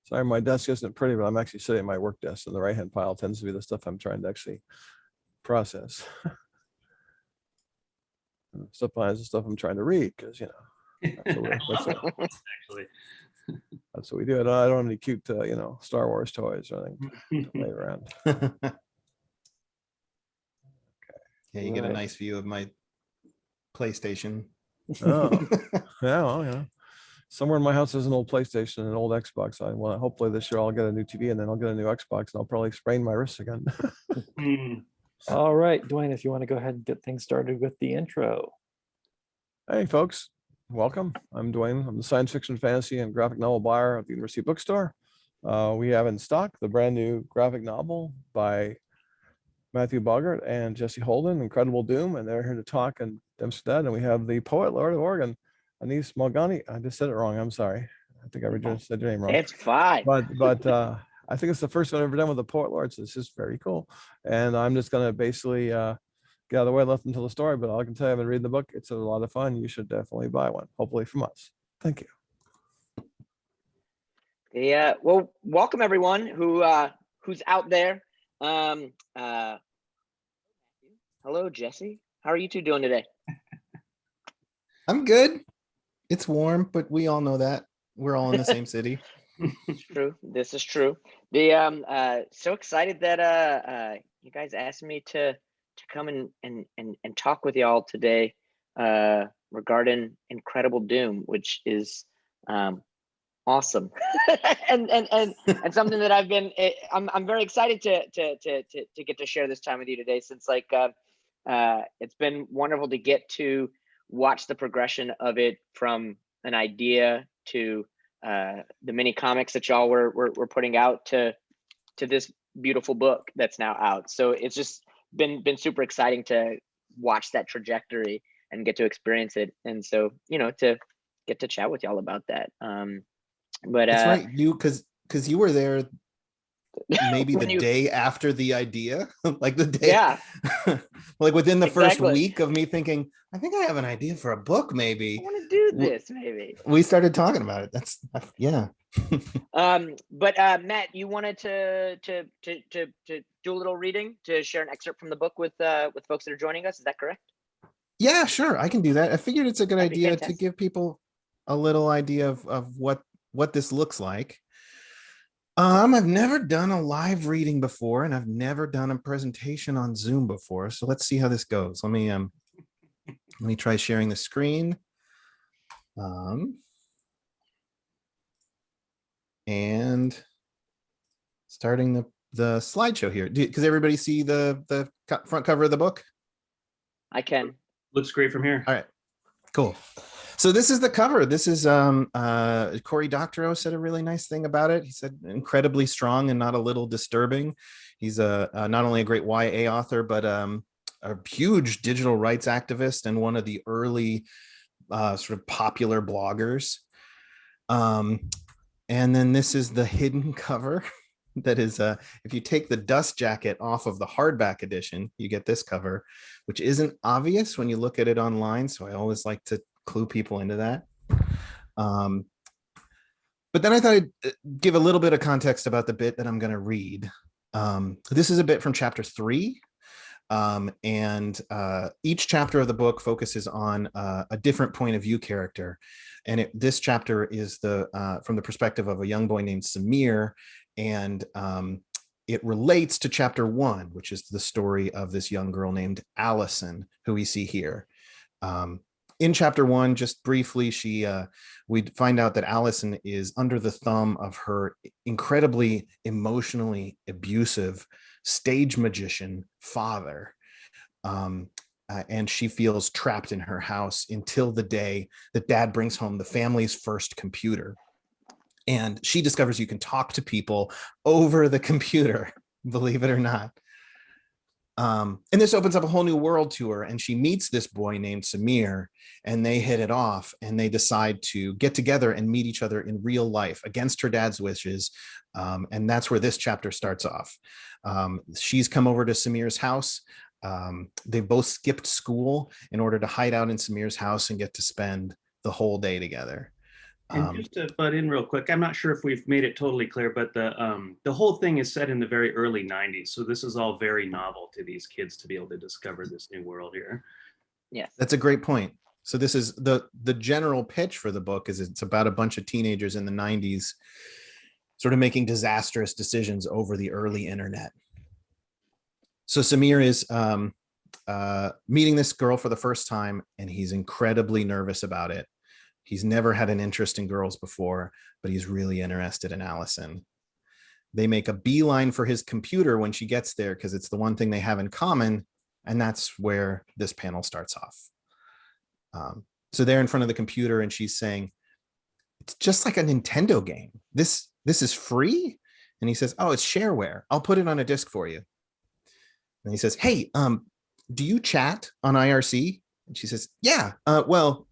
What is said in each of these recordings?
Sorry, my desk isn't pretty, but I'm actually sitting at my work desk, and the right-hand pile tends to be the stuff I'm trying to actually process. Sometimes the stuff I'm trying to read, because that's what we do. I don't have any cute, Star Wars toys or anything to lay around. Okay. Yeah, you get a nice view of my PlayStation. Oh, yeah. Somewhere in my house there's an old PlayStation and an old Xbox. Hopefully this year I'll get a new TV, and then I'll get a new Xbox, and I'll probably sprain my wrists again. All right, Dwayne, if you want to go ahead and get things started with the intro. Hey, folks. Welcome. I'm Dwayne. I'm the science fiction, fantasy, and graphic novel buyer at the University Bookstore. We have in stock the brand new graphic novel by Matthew Bogart and Jesse Holden, Incredible Doom, and they're here to talk and demonstrate that. And we have the poet laureate of Oregon, Anise Mojgani. I just said it wrong. I'm sorry. I think I said your name wrong. It's fine. But I think it's the first one I've ever done with the poet laureate, so this is very cool. And I'm just going to basically get out of the way, let them tell the story, but all I can tell you, I've been reading the book. It's a lot of fun. You should definitely buy one, hopefully from us. Thank you. Yeah, well, welcome everyone who's out there. Hello, Jesse. How are you two doing today? I'm good. It's warm, but we all know that. We're all in the same city. It's true. This is true. The so excited that you guys asked me to come and talk with y'all today regarding Incredible Doom, which is awesome and something that I'm very excited to get to share this time with you today, since it's been wonderful to get to watch the progression of it from an idea to the mini comics that y'all were putting out to this beautiful book that's now out. So it's just been super exciting to watch that trajectory and get to experience it, and so to get to chat with y'all about that. But that's right, you because you were there maybe the day after the idea, like the day, like within the first week of me thinking, I think I have an idea for a book. Maybe I want to do this. Maybe we started talking about it. That's yeah. But Matt, you wanted to do a little reading, to share an excerpt from the book with folks that are joining us. Is that correct? Yeah, sure. I can do that. I figured it's a good idea to give people a little idea of what this looks like. I've never done a live reading before, and I've never done a presentation on Zoom before. So let's see how this goes. Let me try sharing the screen. And starting the slideshow here. Does everybody see the front cover of the book? I can. Looks great from here. All right, cool. So this is the cover. This is Cory Doctorow said a really nice thing about it. He said incredibly strong and not a little disturbing. He's not only a great YA author, but a huge digital rights activist and one of the early sort of popular bloggers. And then this is the hidden cover. That is, if you take the dust jacket off of the hardback edition, you get this cover, which isn't obvious when you look at it online. So I always like to clue people into that. But then I thought I'd give a little bit of context about the bit that I'm going to read. This is a bit from chapter 3. And each chapter of the book focuses on a different point of view character. And this chapter is from the perspective of a young boy named Samir. And it relates to chapter 1, which is the story of this young girl named Allison, who we see here. In chapter 1, just briefly, we find out that Allison is under the thumb of her incredibly emotionally abusive stage magician father. And she feels trapped in her house until the day that dad brings home the family's first computer. And she discovers you can talk to people over the computer, believe it or not. And this opens up a whole new world to her. And she meets this boy named Samir, and they hit it off, and they decide to get together and meet each other in real life against her dad's wishes. And that's where this chapter starts off. She's come over to Samir's house. They've both skipped school in order to hide out in Samir's house and get to spend the whole day together. And just to butt in real quick, I'm not sure if we've made it totally clear, but the whole thing is set in the very early 90s. So this is all very novel to these kids to be able to discover this new world here. Yes. That's a great point. So this is the general pitch for the book is it's about a bunch of teenagers in the 90s sort of making disastrous decisions over the early internet. So Samir is meeting this girl for the first time, and he's incredibly nervous about it. He's never had an interest in girls before, but he's really interested in Allison. They make a beeline for his computer when she gets there because it's the one thing they have in common, and that's where this panel starts off. So they're in front of the computer, and she's saying, "It's just like a Nintendo game. This is free?" And he says, "Oh, it's shareware. I'll put it on a disc for you." And he says, "Hey, do you chat on IRC?" And she says, "Yeah, well,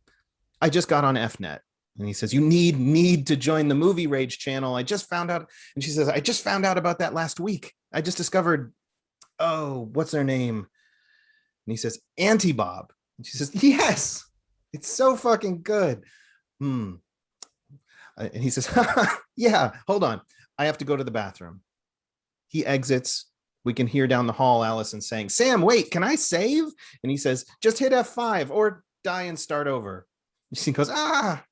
I just got on FNet." And he says, "You need to join the Movie Rage channel. I just found out." And she says, "I just found out about that last week. I just discovered, oh, what's their name?" And he says, "Auntie Bob." And she says, "Yes, it's so fucking good." And he says, "Yeah, hold on. I have to go to the bathroom." He exits. We can hear down the hall Allison saying, "Sam, wait, can I save?" And he says, "Just hit F5 or die and start over." She goes, "Ah."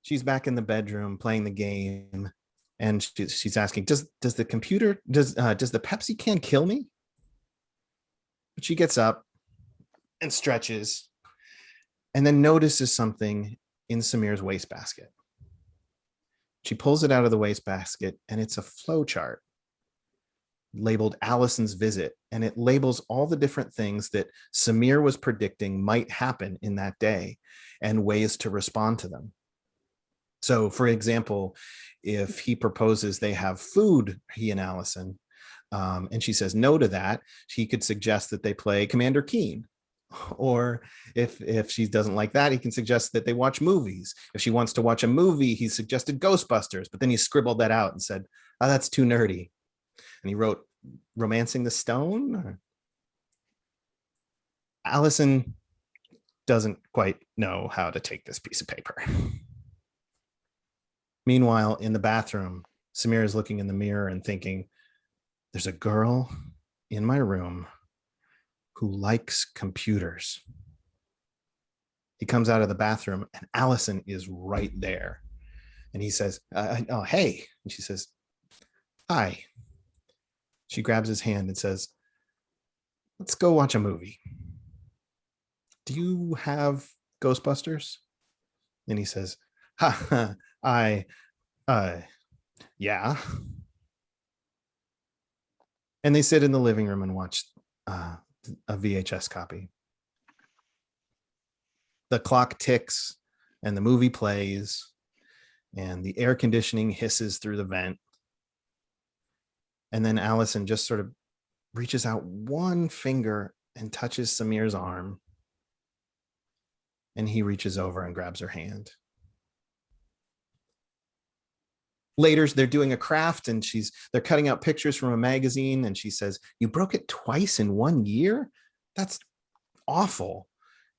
She's back in the bedroom playing the game, and she's asking, does the computer, does the Pepsi can kill me?" But she gets up and stretches and then notices something in Samir's wastebasket. She pulls it out of the wastebasket, and it's a flow chart labeled Allison's visit, and it labels all the different things that Samir was predicting might happen in that day and ways to respond to them. So, for example, if he proposes they have food, he and Allison, and she says no to that, he could suggest that they play Commander Keen. Or if she doesn't like that, he can suggest that they watch movies. If she wants to watch a movie, he suggested Ghostbusters, but then he scribbled that out and said, "Oh, that's too nerdy." And he wrote Romancing the Stone. Allison doesn't quite know how to take this piece of paper. Meanwhile, in the bathroom, Samir is looking in the mirror and thinking, there's a girl in my room who likes computers. He comes out of the bathroom and Allison is right there. And he says, "Oh, hey." And she says, "Hi." She grabs his hand and says, "Let's go watch a movie. Do you have Ghostbusters?" And he says, "Ha, yeah." And they sit in the living room and watch a VHS copy. The clock ticks and the movie plays and the air conditioning hisses through the vent. And then Allison just sort of reaches out one finger and touches Samir's arm. And he reaches over and grabs her hand. Later, they're doing a craft and they're cutting out pictures from a magazine. And she says, "You broke it twice in 1 year? That's awful."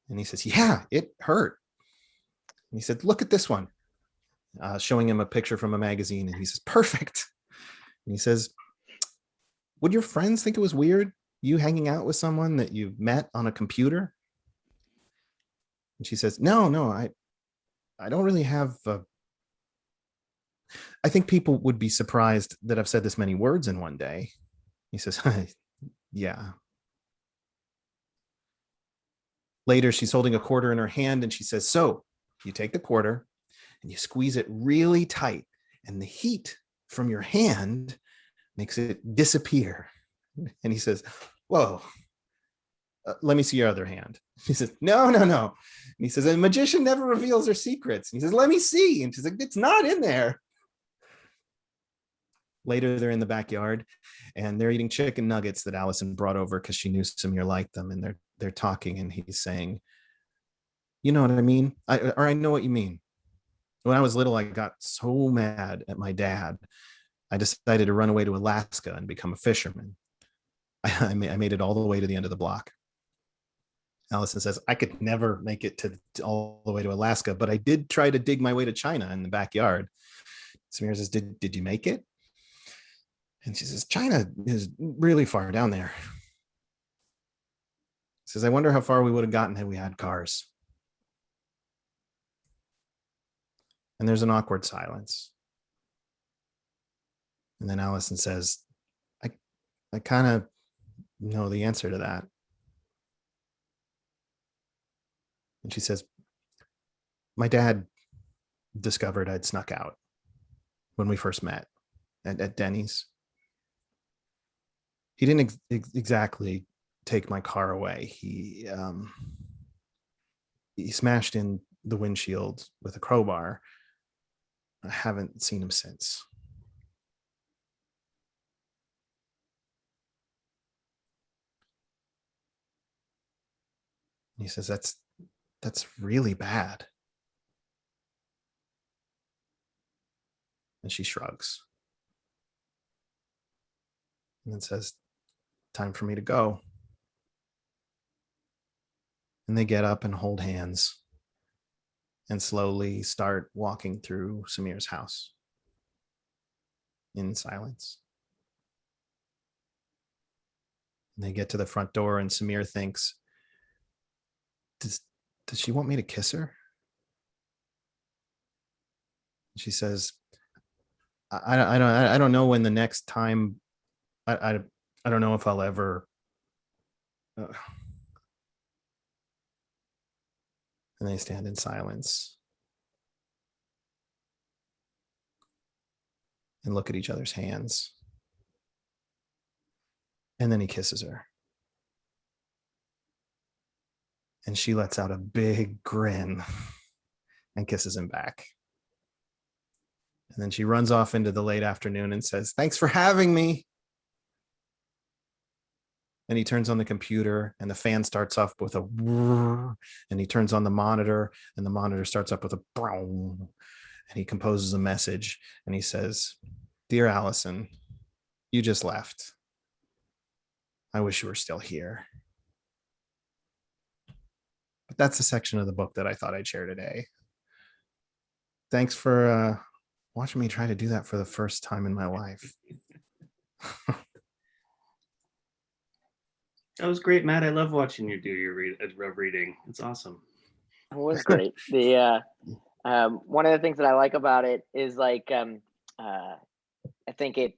And he says, "Yeah, it hurt." And he said, "Look at this one," showing him a picture from a magazine. And he says, "Perfect." And he says, "Would your friends think it was weird, you hanging out with someone that you met on a computer?" And she says, No, I don't really have I think people would be surprised that I've said this many words in one day. He says, "Yeah." Later, she's holding a quarter in her hand and she says, "So you take the quarter and you squeeze it really tight, and the heat from your hand makes it disappear." And he says, "Whoa, let me see your other hand." He says, No. And he says, "A magician never reveals their secrets." And he says, "Let me see." And she's like, "It's not in there." Later, they're in the backyard and they're eating chicken nuggets that Allison brought over because she knew Samir liked them. And they're talking, and he's saying, "You know what I mean? I know what you mean. When I was little, I got so mad at my dad. I decided to run away to Alaska and become a fisherman. I made it all the way to the end of the block." Allison says, I could never make it to all the way to Alaska, but I did try to dig my way to China in the backyard. Samir says, did you make it? And she says, China is really far down there. Says, I wonder how far we would have gotten had we had cars. And there's an awkward silence. And then Allison says, I kind of know the answer to that. And she says, my dad discovered I'd snuck out when we first met at Denny's. He didn't exactly take my car away. He smashed in the windshield with a crowbar. I haven't seen him since. He says, that's really bad. And she shrugs. And then says, time for me to go. And they get up and hold hands and slowly start walking through Samir's house in silence. And they get to the front door and Samir thinks, does she want me to kiss her? She says, I don't know when the next time, I don't know if I'll ever. And they stand in silence and look at each other's hands. And then he kisses her. And she lets out a big grin and kisses him back. And then she runs off into the late afternoon and says, thanks for having me. And he turns on the computer and the fan starts off with a whir, and he turns on the monitor and the monitor starts up with a brown, and he composes a message and he says, dear Allison, you just left. I wish you were still here. But that's the section of the book that I thought I'd share today. Thanks for watching me try to do that for the first time in my life. That was great, Matt. I love watching you do your reading. It's awesome. It was great. The one of the things that I like about it is like I think it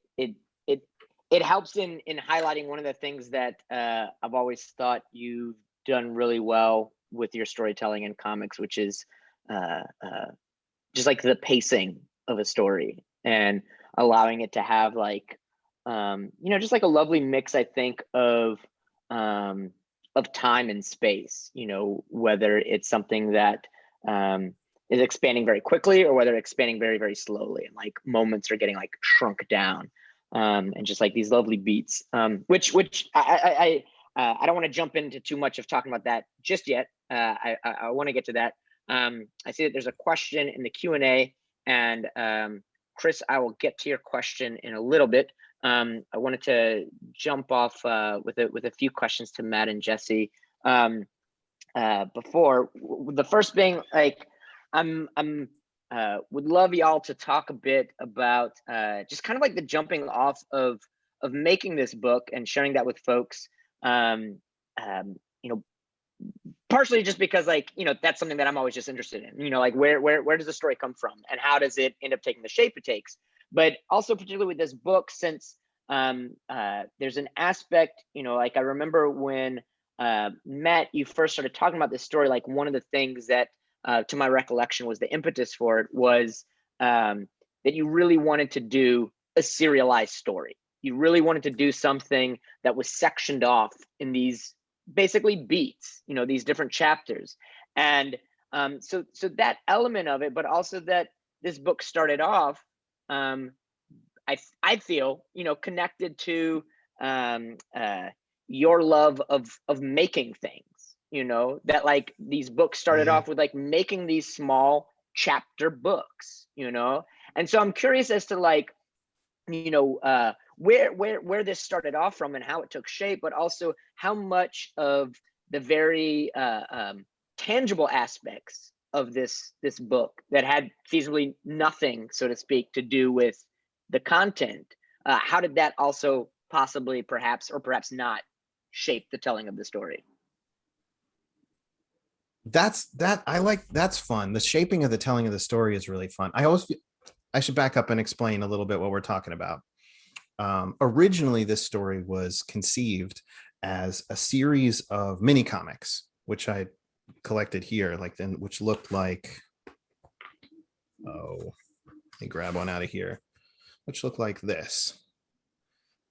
helps in highlighting one of the things that I've always thought you've done really well with your storytelling in comics, which is just like the pacing of a story and allowing it to have like just like a lovely mix, I think, of time and space, whether it's something that is expanding very quickly or whether it's expanding very, very slowly, and like moments are getting like shrunk down, and just like these lovely beats, which I don't want to jump into too much of talking about that just yet. I want to get to that. I see that there's a question in the Q&A, and Chris, I will get to your question in a little bit. I wanted to jump off with a few questions to Matt and Jesse before. The first being like, would love y'all to talk a bit about just kind of like the jumping off of making this book and sharing that with folks. Partially just because that's something that I'm always just interested in, like where does the story come from and how does it end up taking the shape it takes? But also particularly with this book, since there's an aspect, like I remember when Matt, you first started talking about this story, like one of the things that to my recollection was the impetus for it was that you really wanted to do a serialized story. You really wanted to do something that was sectioned off in these basically beats, these different chapters. And so that element of it, but also that this book started off, I feel, connected to your love of making things, that like these books started off with like making these small chapter books, and so I'm curious as to like, where this started off from and how it took shape, but also how much of the very tangible aspects of this book that had feasibly nothing, so to speak, to do with the content, how did that also possibly perhaps or perhaps not shape the telling of the story? That's fun. The shaping of the telling of the story is really fun. I should back up and explain a little bit what we're talking about. Originally, this story was conceived as a series of mini comics, which I collected here, which looked like, let me grab one out of here, which looked like this.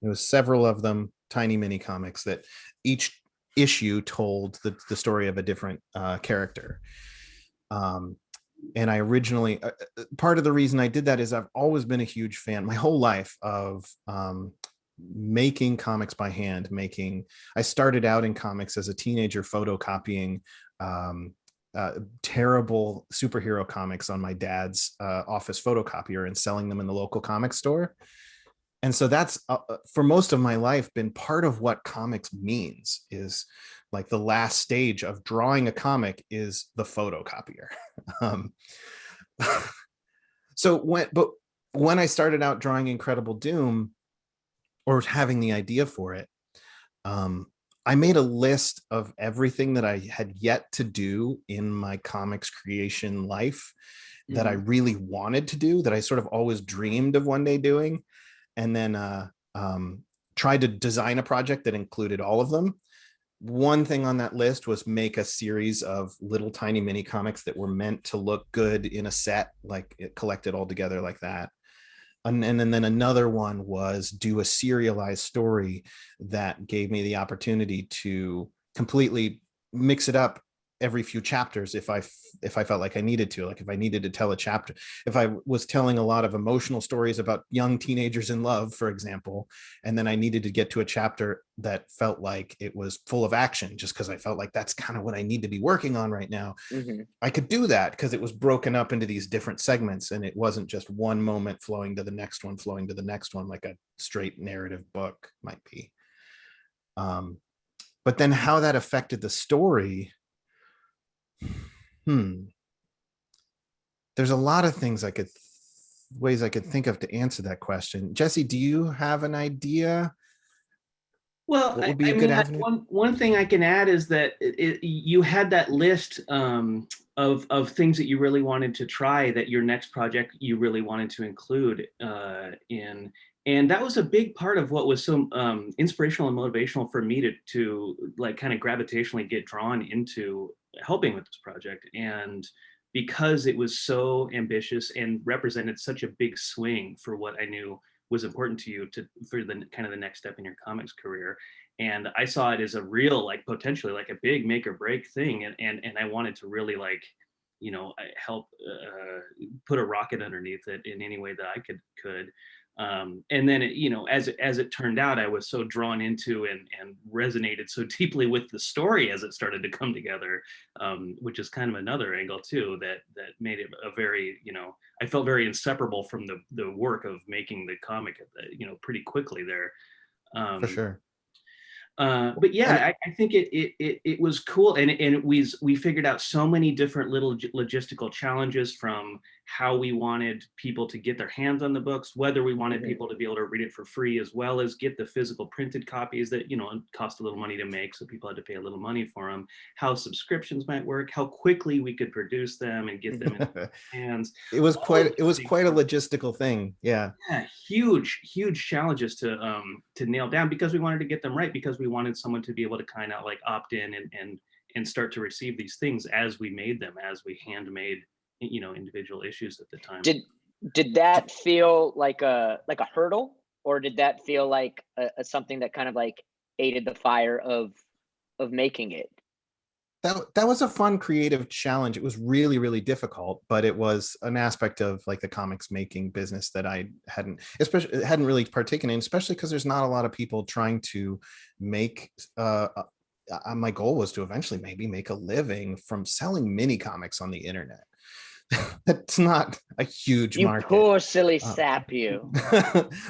There was several of them, tiny mini comics that each issue told the story of a different character. And I originally, part of the reason I did that is I've always been a huge fan my whole life of making comics by hand. I started out in comics as a teenager photocopying terrible superhero comics on my dad's office photocopier and selling them in the local comic store. And so that's for most of my life been part of what comics means, is like the last stage of drawing a comic is the photocopier. So when I started out drawing Incredible Doom, or having the idea for it, I made a list of everything that I had yet to do in my comics creation life that I really wanted to do, that I sort of always dreamed of one day doing. And then tried to design a project that included all of them. One thing on that list was make a series of little tiny mini comics that were meant to look good in a set, like it collected all together like that. And then another one was do a serialized story that gave me the opportunity to completely mix it up every few chapters if I felt like I needed to, like if I needed to tell a chapter, if I was telling a lot of emotional stories about young teenagers in love, for example, and then I needed to get to a chapter that felt like it was full of action just because I felt like that's kind of what I need to be working on right now. I could do that because it was broken up into these different segments and it wasn't just one moment flowing to the next one, like a straight narrative book might be. But then how that affected the story, there's a lot of ways I could think of to answer that question. Jesse, do you have an idea? Well, What would be a good avenue? One thing I can add is that you had that list of things that you really wanted to try, that your next project you really wanted to include in. And that was a big part of what was so inspirational and motivational for me to like kind of gravitationally get drawn into helping with this project. And because it was so ambitious and represented such a big swing for what I knew was important to you for the kind of the next step in your comics career. And I saw it as a real, like potentially like a big make or break thing. And I wanted to really like, help put a rocket underneath it in any way that I could. And then as it turned out, I was so drawn into and resonated so deeply with the story as it started to come together, which is kind of another angle too that made it a very, I felt very inseparable from the work of making the comic, pretty quickly there. For sure. But yeah, I think it was cool, and we figured out so many different little logistical challenges, from how we wanted people to get their hands on the books, whether we wanted people to be able to read it for free, as well as get the physical printed copies that cost a little money to make, so people had to pay a little money for them. How subscriptions might work, how quickly we could produce them and get them in hands. It was quite a logistical thing. Yeah, huge challenges to nail down, because we wanted to get them right, because we wanted someone to be able to kind of like opt in and start to receive these things as we made them, as we handmade individual issues at the time. Did that feel like a hurdle, or did that feel like a something that kind of like aided the fire of making it? That was a fun creative challenge. It was really, really difficult, but it was an aspect of like the comics making business that I hadn't really partaken in, especially because there's not a lot of people trying to make my goal was to eventually maybe make a living from selling mini comics on the internet. That's not a huge market. You poor silly sap, you.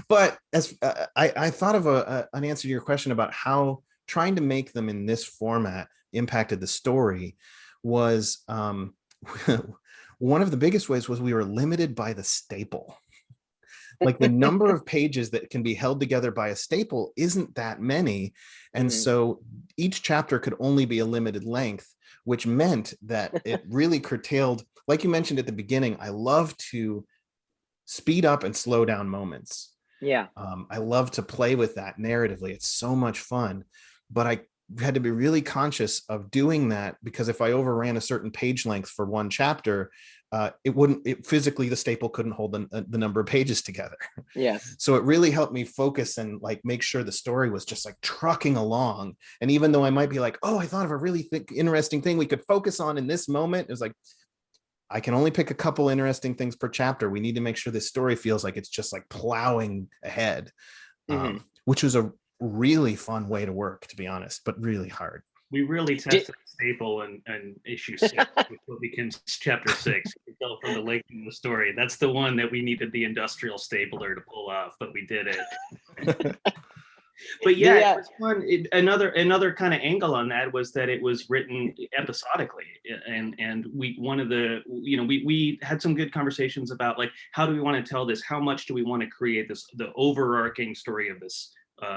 But as I thought of an answer to your question about how trying to make them in this format impacted the story was one of the biggest ways was we were limited by the staple. Like the number of pages that can be held together by a staple isn't that many. And so each chapter could only be a limited length, which meant that it really curtailed, like you mentioned at the beginning, I love to speed up and slow down moments. Yeah. I love to play with that narratively. It's so much fun, but I had to be really conscious of doing that, because if I overran a certain page length for one chapter, it physically, the staple couldn't hold the number of pages together. Yes. So it really helped me focus and like make sure the story was just like trucking along. And even though I might be like, oh, I thought of a really interesting thing we could focus on in this moment, it was like, I can only pick a couple interesting things per chapter. We need to make sure this story feels like it's just like plowing ahead, which was a really fun way to work, to be honest, but really hard. We really tested the staple in issue 6, which becomes chapter 6. You can tell from the length in the story. That's the one that we needed the industrial stapler to pull off, but we did it. But yeah, it was fun. Another kind of angle on that was that it was written episodically, and we had some good conversations about like, how do we want to tell this? How much do we want to create this, the overarching story of this,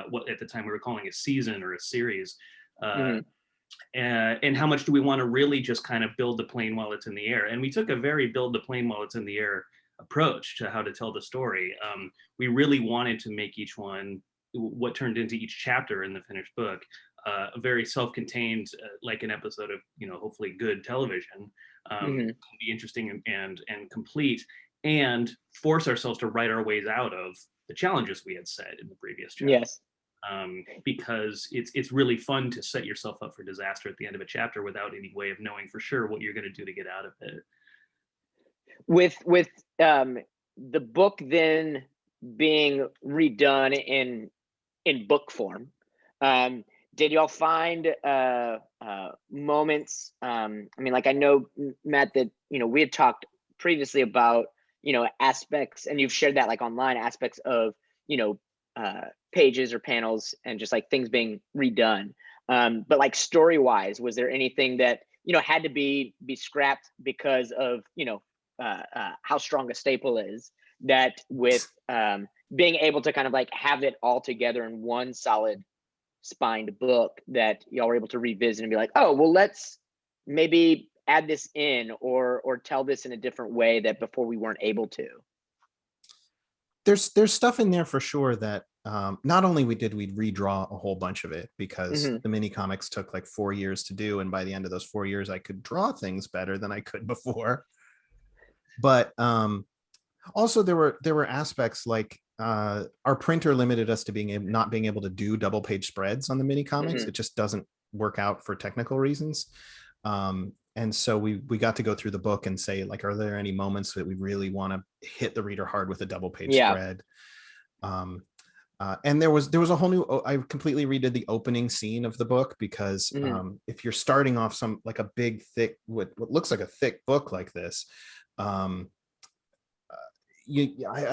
what at the time we were calling a season or a series, and how much do we want to really just kind of build the plane while it's in the air? And we took a very build the plane while it's in the air approach to how to tell the story. We really wanted to make each one, what turned into each chapter in the finished book, very self-contained, like an episode of, hopefully good television, be interesting and complete, and force ourselves to write our ways out of the challenges we had set in the previous chapter. Yes. Because it's really fun to set yourself up for disaster at the end of a chapter without any way of knowing for sure what you're going to do to get out of it. With the book then being redone in book form, did y'all find moments? I mean, like I know, Matt, that we had talked previously about aspects, and you've shared that like online, aspects of pages or panels and just like things being redone. But like story wise, was there anything that had to be scrapped because of how strong a staple is, that with being able to kind of like have it all together in one solid spined book, that y'all were able to revisit and be like, oh, well, let's maybe add this in or tell this in a different way that before we weren't able to? There's stuff in there for sure that not only we'd redraw a whole bunch of it, because the mini comics took like 4 years to do, and by the end of those 4 years I could draw things better than I could before. But also there were aspects like our printer limited us to not being able to do double page spreads on the mini comics. It just doesn't work out for technical reasons. And so we got to go through the book and say, like, are there any moments that we really want to hit the reader hard with a double page spread? And there was a whole new, I completely redid the opening scene of the book, because if you're starting off like a big, thick, what looks like a thick book like this, I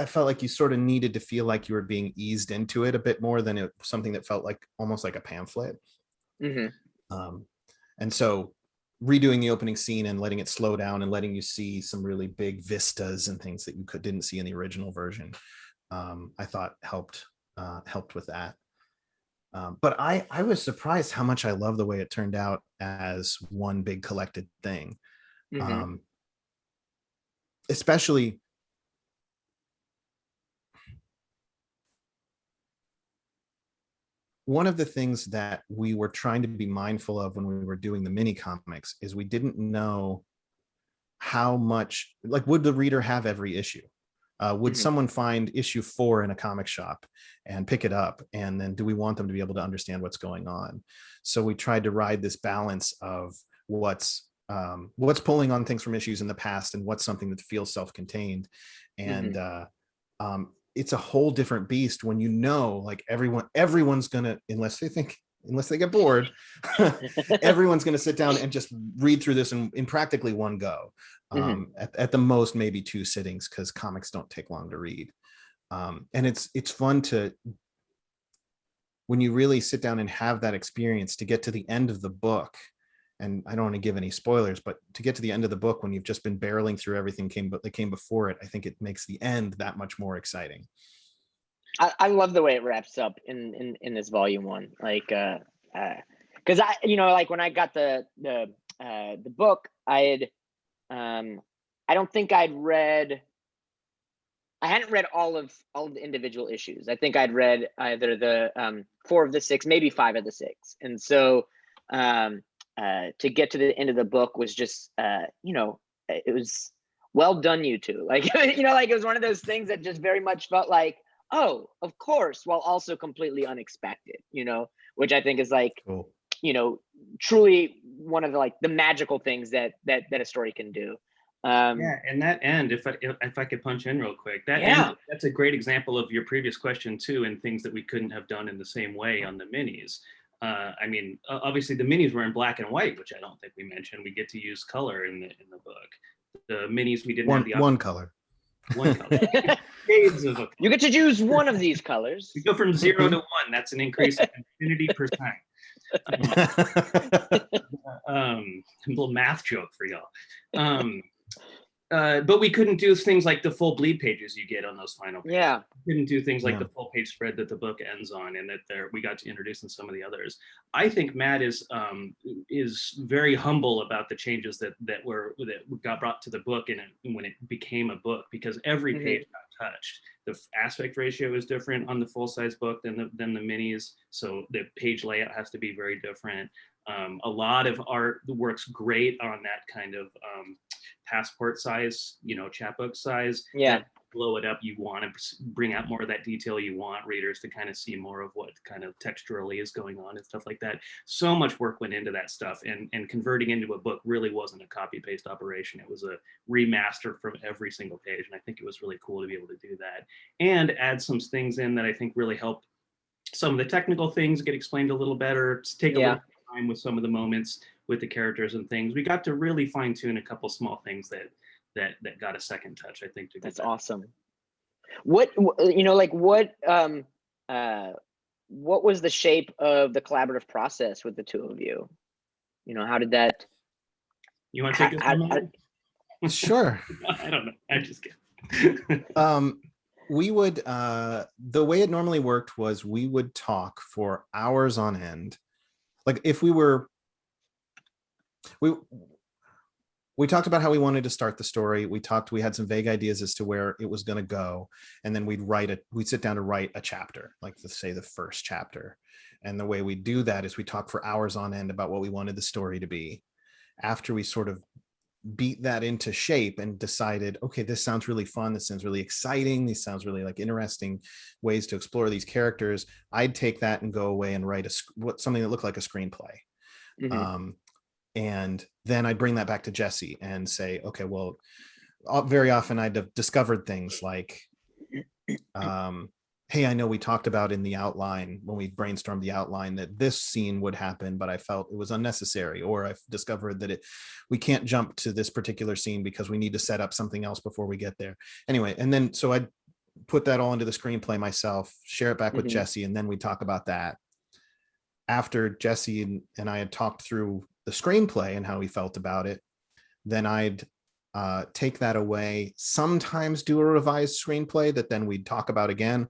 felt like you sort of needed to feel like you were being eased into it a bit more than something that felt like almost like a pamphlet. And so redoing the opening scene and letting it slow down and letting you see some really big vistas and things that you didn't see in the original version, I thought helped with that. But I was surprised how much I love the way it turned out as one big collected thing. Especially one of the things that we were trying to be mindful of when we were doing the mini comics is we didn't know how much, like, would the reader have every issue? Would someone find issue 4 in a comic shop and pick it up? And then do we want them to be able to understand what's going on? So we tried to ride this balance of what's pulling on things from issues in the past and what's something that feels self-contained. And it's a whole different beast when like everyone's gonna, unless they get bored, everyone's gonna sit down and just read through this in practically one go. At the most maybe 2 sittings, because comics don't take long to read. And it's fun to, when you really sit down and have that experience, to get to the end of the book and I don't want to give any spoilers, but to get to the end of the book when you've just been barreling through everything that came before it, I think it makes the end that much more exciting. I love the way it wraps up in this volume 1. Like, because I, like when I got the book, I don't think I hadn't read all of the individual issues. I think I'd read either the 4 of the 6, maybe 5 of the 6. And so to get to the end of the book was just, it was well done, you two. Like, like it was one of those things that just very much felt like, oh, of course, while also completely unexpected, which I think is like, Cool. Truly one of the magical things that a story can do. Yeah, and that end, if I could punch in real quick, that's a great example of your previous question too, and things that we couldn't have done in the same way on the minis. I mean, obviously the minis were in black and white, which I don't think we mentioned. We get to use color in the book. The minis we didn't have the one color. One color. Shades of a color. You get to choose one of these colors. We go from 0 to 1. That's an increase of infinity percent. A little math joke for y'all. But we couldn't do things like the full bleed pages you get on those final pages. Yeah. We couldn't do things like the full page spread that the book ends on, and that we got to introduce in some of the others. I think Matt is very humble about the changes that got brought to the book and when it became a book, because every page got touched. The aspect ratio is different on the full size book than the minis, so the page layout has to be very different. A lot of art works great on that kind of passport size, chapbook size. Yeah. Blow it up. You want to bring out more of that detail. You want readers to kind of see more of what kind of texturally is going on and stuff like that. So much work went into that stuff, and converting into a book really wasn't a copy paste operation. It was a remaster from every single page, and I think it was really cool to be able to do that and add some things in that I think really helped some of the technical things get explained a little better. Take a little time with some of the moments with the characters and things. We got to really fine tune a couple small things that got a second touch, I think. That's awesome. What what was the shape of the collaborative process with the two of you? How did that? You want to take this one? Sure. I don't know. I just kidding. We would the way it normally worked was we would talk for hours on end. Like if we talked about how we wanted to start the story. We had some vague ideas as to where it was going to go. And then we'd sit down to write a chapter, like let's say the first chapter. And the way we do that is we talk for hours on end about what we wanted the story to be. After we sort of beat that into shape and decided, okay, this sounds really fun. This sounds really exciting. These sounds really like interesting ways to explore these characters. I'd take that and go away and write something that looked like a screenplay. And then I'd bring that back to Jesse and say, okay, well, very often I'd have discovered things like, hey, I know we talked about in the outline when we brainstormed the outline that this scene would happen, but I felt it was unnecessary. Or I've discovered that we can't jump to this particular scene because we need to set up something else before we get there. Anyway, and then so I'd put that all into the screenplay myself, share it back with Jesse, and then we talk about that. After Jesse and I had talked through the screenplay and how we felt about it, then I'd take that away, sometimes do a revised screenplay that then we'd talk about again,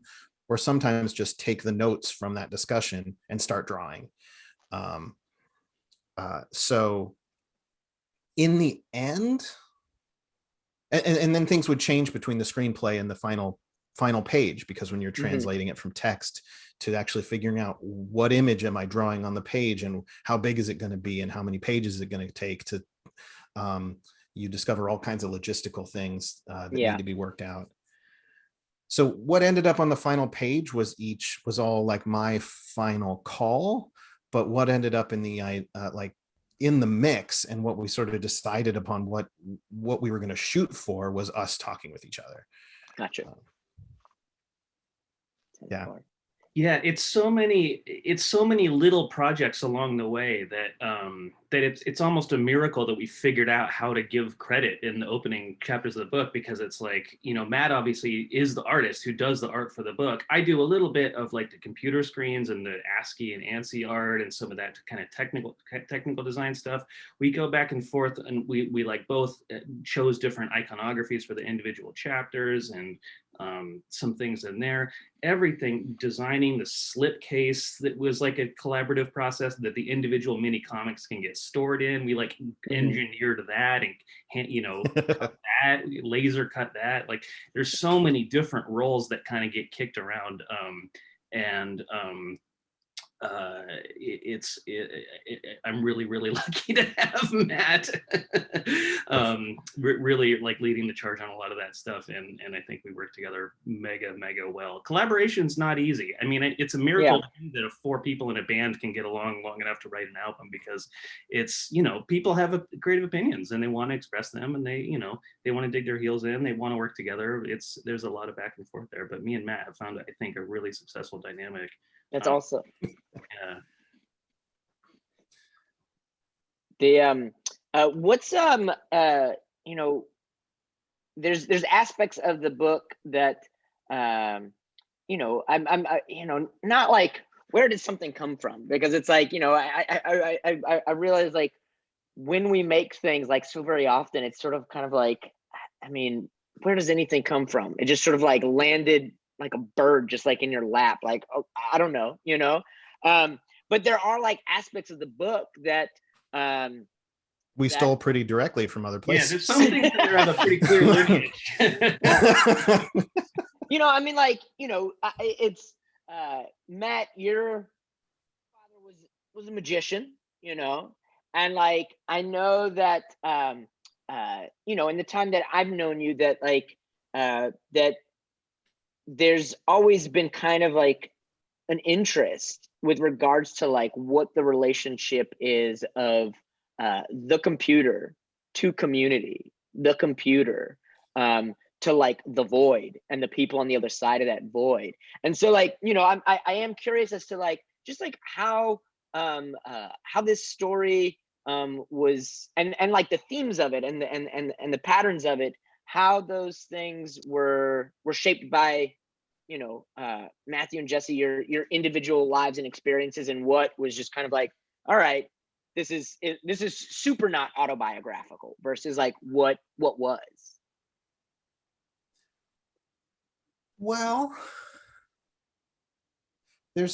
or sometimes just take the notes from that discussion and start drawing. So in the end, and then things would change between the screenplay and the final page, because when you're translating it from text to actually figuring out what image am I drawing on the page and how big is it going to be and how many pages is it going to take to you discover all kinds of logistical things that need to be worked out. So what ended up on the final page was all like my final call, but what ended up in the in the mix and what we sort of decided upon what we were going to shoot for was us talking with each other. Gotcha. Yeah. Yeah, it's so many little projects along the way that that it's almost a miracle that we figured out how to give credit in the opening chapters of the book, because it's like, you know, Matt obviously is the artist who does the art for the book. I do a little bit of like the computer screens and the ASCII and ANSI art and some of that kind of technical design stuff. We go back and forth, and we like both chose different iconographies for the individual chapters, and some things in there. Everything, designing the slipcase, that was like a collaborative process that the individual mini comics can get stored in. We like engineered that and cut that, laser cut that. Like there's so many different roles that kind of get kicked around, and I'm really lucky to have Matt really like leading the charge on a lot of that stuff, and I think we work together mega well. Collaboration's not easy. I mean, it's a miracle that if 4 people in a band can get along long enough to write an album, because it's, you know, people have creative opinions and they want to express them, and they want to dig their heels in, they want to work together. There's a lot of back and forth there, but me and Matt have found, I think, a really successful dynamic. That's awesome. Yeah. What's you know, there's aspects of the book that you know, I'm you know, not like where did something come from, because it's like, you know, I realize like when we make things, like so very often it's sort of kind of like, I mean, where does anything come from? It just sort of like landed like a bird just like in your lap, like, oh, I don't know, you know. But there are like aspects of the book that we stole pretty directly from other places. Yeah, there's some things that have a pretty clear lineage. You know, I mean, like, you know, it's Matt, your father was a magician, you know, and like I know that you know, in the time that I've known you, that like that there's always been kind of like an interest with regards to like what the relationship is of the computer to community, the computer to like the void and the people on the other side of that void. And so like, you know, I am curious as to like just like how this story was, and like the themes of it and the patterns of it, how those things were shaped by, you know, Matthew and Jesse, your individual lives and experiences, and what was just kind of like, all right, this is super not autobiographical versus like what was. Well, there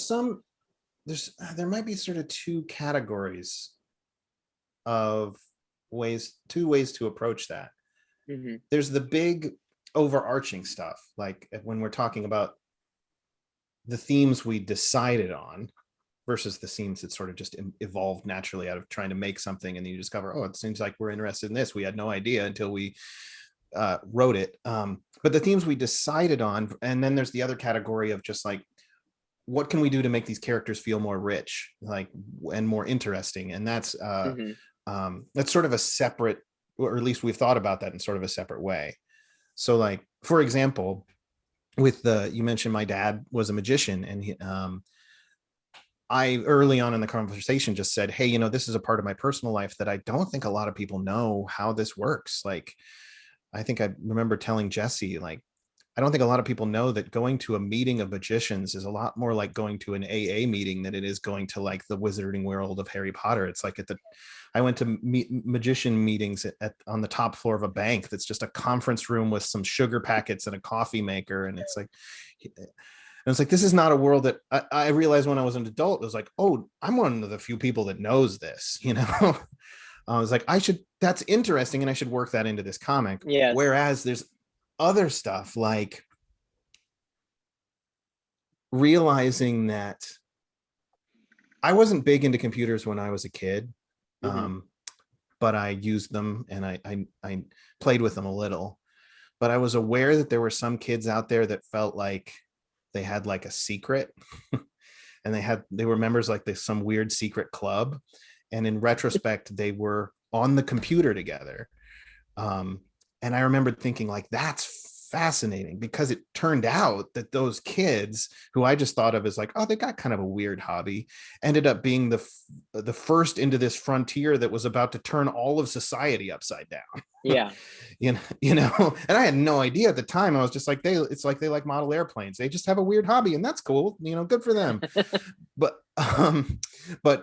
might be sort of two categories of two ways to approach that. Mm-hmm. There's the big overarching stuff, like when we're talking about the themes we decided on versus the themes that sort of just evolved naturally out of trying to make something, and then you discover, oh, it seems like we're interested in this. We had no idea until we wrote it. But the themes we decided on, and then there's the other category of just like, what can we do to make these characters feel more rich, like, and more interesting? And that's sort of a separate, or at least we've thought about that in sort of a separate way. So like, for example, with you mentioned my dad was a magician, and he, I early on in the conversation just said, hey, you know, this is a part of my personal life that I don't think a lot of people know how this works. Like, I think I remember telling Jesse, like, I don't think a lot of people know that going to a meeting of magicians is a lot more like going to an AA meeting than it is going to like the Wizarding World of Harry Potter. It's like I went to magician meetings on the top floor of a bank that's just a conference room with some sugar packets and a coffee maker. And it's like, this is not a world that I realized when I was an adult. It was like, oh, I'm one of the few people that knows this, you know. I was like, that's interesting, and I should work that into this comic. Yes. Whereas there's other stuff like realizing that I wasn't big into computers when I was a kid, but I used them and I played with them a little. But I was aware that there were some kids out there that felt like they had like a secret, and they were members like some weird secret club. And in retrospect, they were on the computer together. And I remember thinking like, that's fascinating because it turned out that those kids who I just thought of as like, oh, they got kind of a weird hobby, ended up being the first into this frontier that was about to turn all of society upside down. Yeah. you know, and I had no idea at the time. I was just like, it's like they like model airplanes. They just have a weird hobby, and that's cool. You know, good for them. But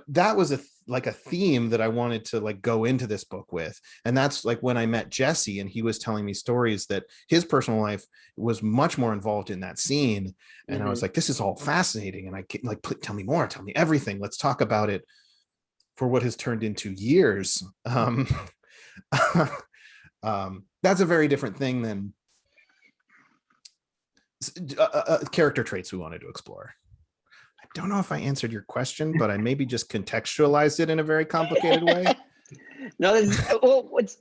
that was like a theme that I wanted to like go into this book with. And that's like when I met Jesse, and he was telling me stories that his personal life was much more involved in that scene. And I was like, this is all fascinating. And I like, tell me more, tell me everything. Let's talk about it for what has turned into years. That's a very different thing than character traits we wanted to explore. I don't know if I answered your question, but I maybe just contextualized it in a very complicated way. No, well, what's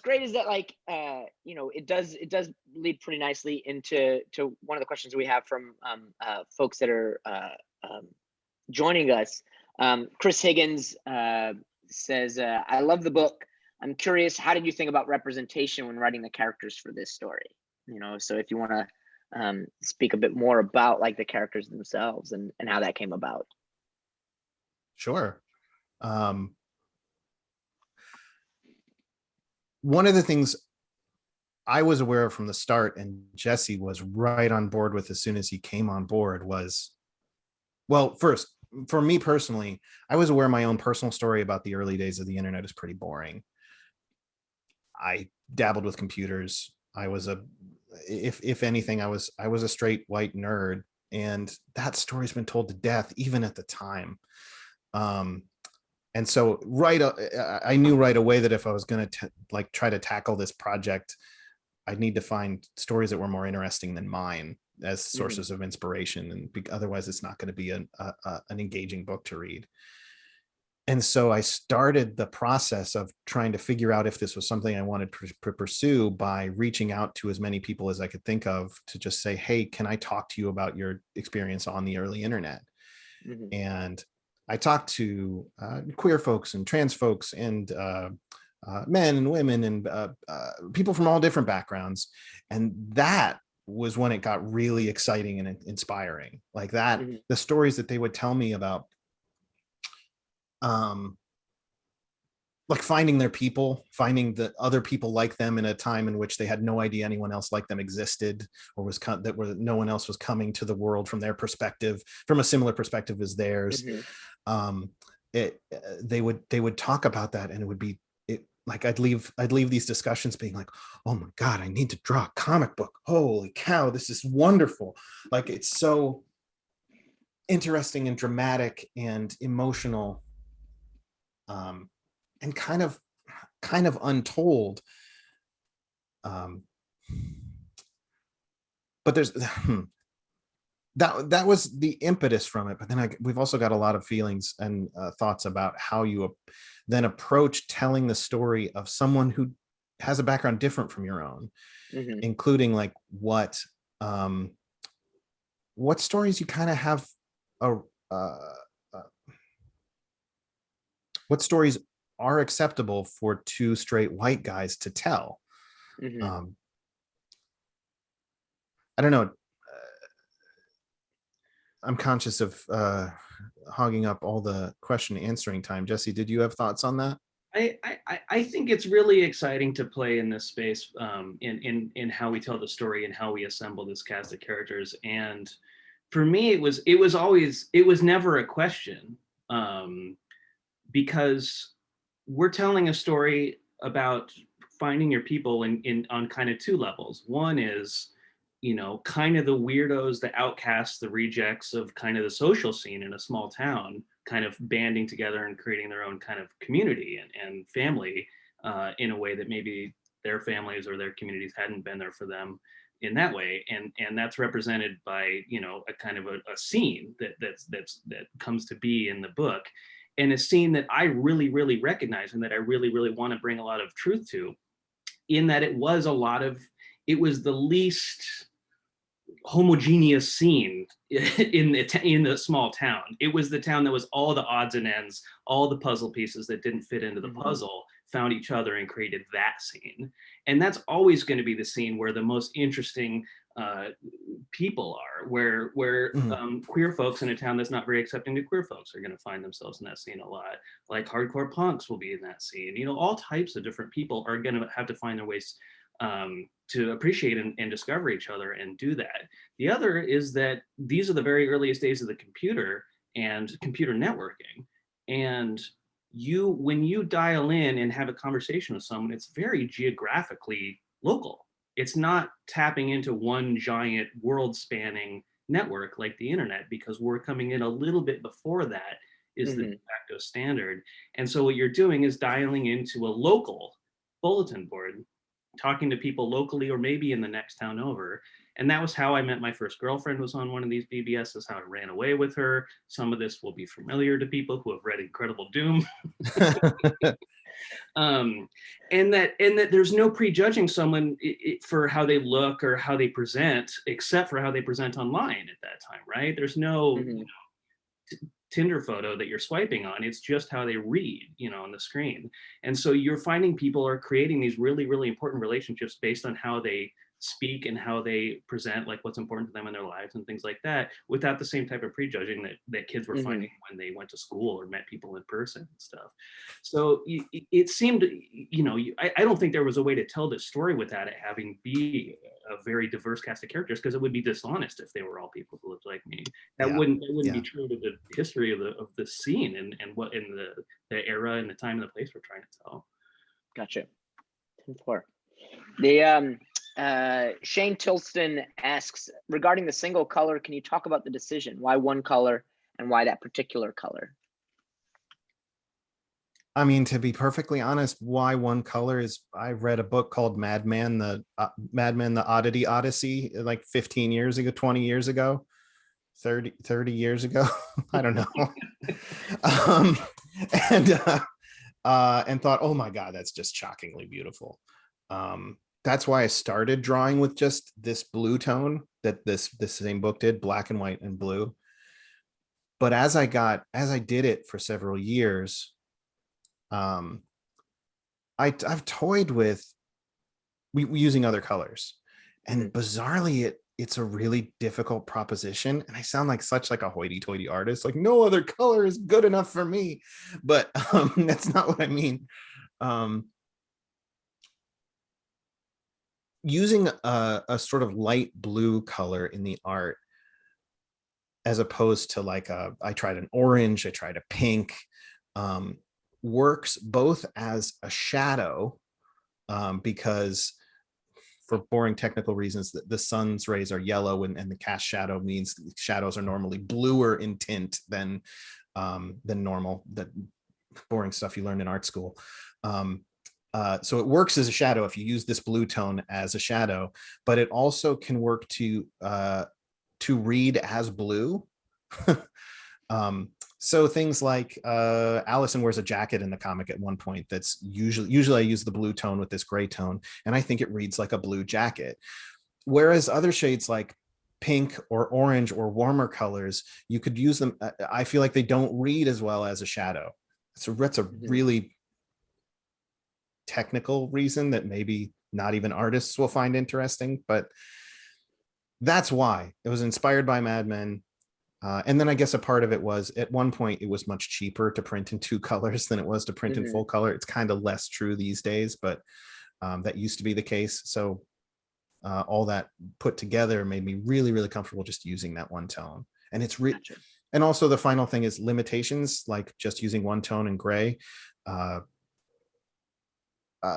great is that like you know, it does lead pretty nicely into one of the questions we have from folks that are joining us. Chris Higgins says, I love the book. I'm curious, how did you think about representation when writing the characters for this story? You know, so if you want to speak a bit more about like the characters themselves and how that came about. Sure. One of the things I was aware of from the start, and Jesse was right on board with as soon as he came on board, was, well, first, for me personally, I was aware my own personal story about the early days of the internet is pretty boring. I dabbled with computers. I was if anything, I was a straight white nerd, and that story's been told to death, even at the time. And so I knew right away that if I was going to like try to tackle this project, I'd need to find stories that were more interesting than mine as sources of inspiration, and otherwise it's not going to be an engaging book to read. And so I started the process of trying to figure out if this was something I wanted to pursue by reaching out to as many people as I could think of to just say, hey, can I talk to you about your experience on the early internet? And I talked to queer folks and trans folks and men and women and people from all different backgrounds. And that was when it got really exciting and inspiring. Like that, the stories that they would tell me about like finding their people, finding the other people like them in a time in which they had no idea anyone else like them existed, or no one else was coming to the world from their perspective, from a similar perspective as theirs. They would talk about that, and it would be like I'd leave these discussions being like, oh my God, I need to draw a comic book. Holy cow, this is wonderful. Like, it's so interesting and dramatic and emotional. And kind of untold. But there's that was the impetus from it. But then we've also got a lot of feelings and thoughts about how you then approach telling the story of someone who has a background different from your own, including like what stories you kind of have what stories are acceptable for two straight white guys to tell. I don't know. I'm conscious of hogging up all the question answering time. Jesse, did you have thoughts on that? I think it's really exciting to play in this space, in how we tell the story and how we assemble this cast of characters. And for me, it was never a question, because we're telling a story about finding your people on kind of two levels. One is, you know, kind of the weirdos, the outcasts, the rejects of kind of the social scene in a small town, kind of banding together and creating their own kind of community and family in a way that maybe their families or their communities hadn't been there for them in that way. And that's represented by, you know, a kind of a scene that comes to be in the book, and a scene that I really, really recognize and that I really, really want to bring a lot of truth to, in that it was the least homogeneous scene in the small town. It was the town that was all the odds and ends, all the puzzle pieces that didn't fit into the puzzle found each other and created that scene. And that's always going to be the scene where the most interesting people are, where queer folks in a town that's not very accepting to queer folks are going to find themselves in that scene a lot. Like hardcore punks will be in that scene. You know, all types of different people are going to have to find their ways to appreciate and discover each other and do that. The other is that these are the very earliest days of the computer and computer networking. And when you dial in and have a conversation with someone, it's very geographically local. It's not tapping into one giant world spanning network like the internet, because we're coming in a little bit before that is the de facto standard. And so what you're doing is dialing into a local bulletin board, talking to people locally or maybe in the next town over. And that was how I met my first girlfriend, was on one of these BBSs, how I ran away with her. Some of this will be familiar to people who have read Incredible Doom. And that there's no prejudging someone for how they look or how they present, except for how they present online at that time, right? There's no Tinder photo that you're swiping on. It's just how they read, on the screen. And so you're finding people are creating these really, really important relationships based on how they speak and how they present, like what's important to them in their lives and things like that, without the same type of prejudging that kids were finding when they went to school or met people in person and stuff. So it seemed, I don't think there was a way to tell this story without it having be a very diverse cast of characters, because it would be dishonest if they were all people who looked like me. That wouldn't be true to the history of the scene and what in the era and the time and the place we're trying to tell. Gotcha. 10-4. The Shane Tilston asks, regarding the single color, can you talk about the decision? Why one color and why that particular color? I mean, to be perfectly honest, why one color is, I read a book called Madman, the Oddity Odyssey, like 15 years ago, 20 years ago, 30 years ago. I don't know. And thought, oh my God, that's just shockingly beautiful. That's why I started drawing with just this blue tone that this same book did, black and white and blue. But as I did it for several years, I've toyed with using other colors, and bizarrely it's a really difficult proposition. And I sound like such like a hoity-toity artist, like no other color is good enough for me, but that's not what I mean. Using a sort of light blue color in the art, as opposed to like I tried an orange, I tried a pink, works both as a shadow, because for boring technical reasons, the sun's rays are yellow, and the cast shadow means shadows are normally bluer in tint than normal, that boring stuff you learned in art school. So it works as a shadow if you use this blue tone as a shadow, but it also can work to read as blue. So things like Allison wears a jacket in the comic at one point that's usually I use the blue tone with this gray tone, and I think it reads like a blue jacket. Whereas other shades like pink or orange or warmer colors, you could use them. I feel like they don't read as well as a shadow. So that's a really technical reason that maybe not even artists will find interesting, but that's why it was inspired by Mad Men. And then I guess a part of it was, at one point it was much cheaper to print in two colors than it was to print in full color. It's kind of less true these days, but that used to be the case. So all that put together made me really, really comfortable just using that one tone. And it's rich. And also the final thing is limitations, like just using one tone in gray,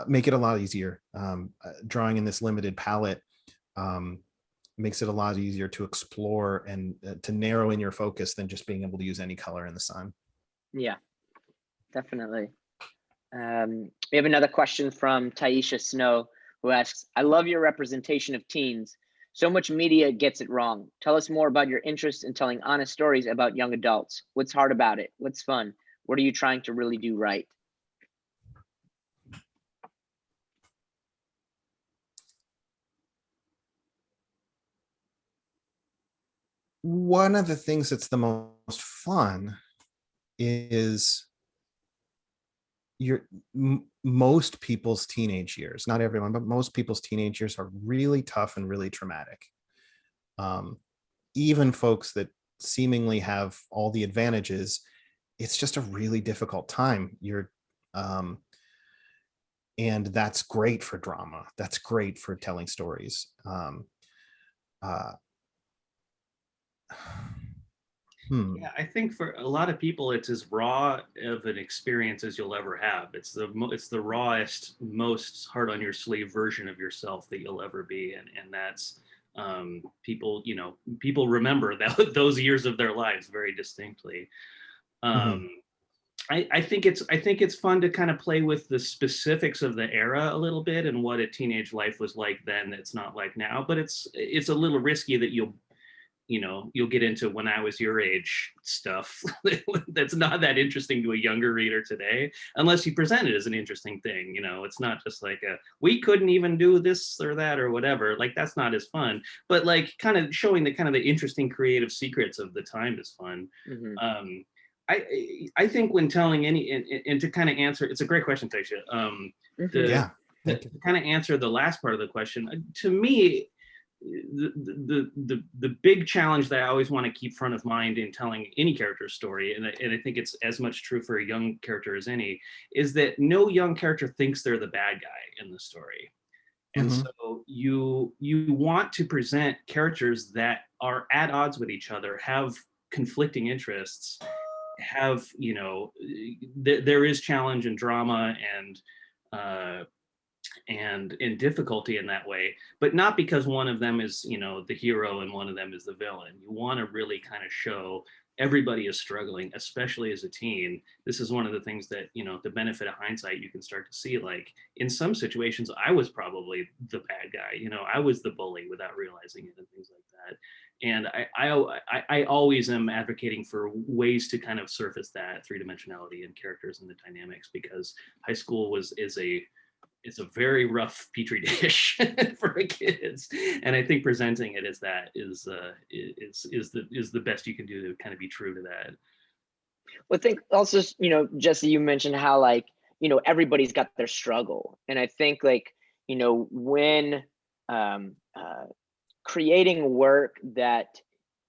make it a lot easier. Drawing in this limited palette makes it a lot easier to explore and to narrow in your focus than just being able to use any color in the sun. Yeah, definitely. We have another question from Taisha Snow, who asks, I love your representation of teens. So much media gets it wrong. Tell us more about your interest in telling honest stories about young adults. What's hard about it? What's fun? What are you trying to really do right? One of the things that's the most fun is most people's teenage years, not everyone, but most people's teenage years are really tough and really traumatic. Even folks that seemingly have all the advantages, it's just a really difficult time. And that's great for drama. That's great for telling stories. Yeah, I think for a lot of people, it's as raw of an experience as you'll ever have. It's the rawest, most hard on your sleeve version of yourself that you'll ever be, and that's people. People remember that those years of their lives very distinctly. I think it's fun to kind of play with the specifics of the era a little bit and what a teenage life was like then. That's not like now, but it's a little risky that you'll get into when I was your age stuff that's not that interesting to a younger reader today, unless you present it as an interesting thing. It's not just like we couldn't even do this or that or whatever. Like, that's not as fun, but like kind of showing the kind of the interesting creative secrets of the time is fun. I think when telling and to kind of answer, it's a great question, Taisha. To kind of answer the last part of the question, to me, the big challenge that I always want to keep front of mind in telling any character story, and I think it's as much true for a young character as any, is that no young character thinks they're the bad guy in the story. And so you want to present characters that are at odds with each other, have conflicting interests, have there is challenge and drama and difficulty in that way, but not because one of them is the hero and one of them is the villain. You want to really kind of show everybody is struggling, especially as a teen. This is one of the things that, the benefit of hindsight, you can start to see, like, in some situations I was probably the bad guy. I was the bully without realizing it and things like that. And I always am advocating for ways to kind of surface that three-dimensionality in characters and the dynamics, because high school is a very rough petri dish for kids, and I think presenting it as that is the best you can do to kind of be true to that. Well, I think also, Jesse, you mentioned how, like, everybody's got their struggle, and I think, like, when creating work that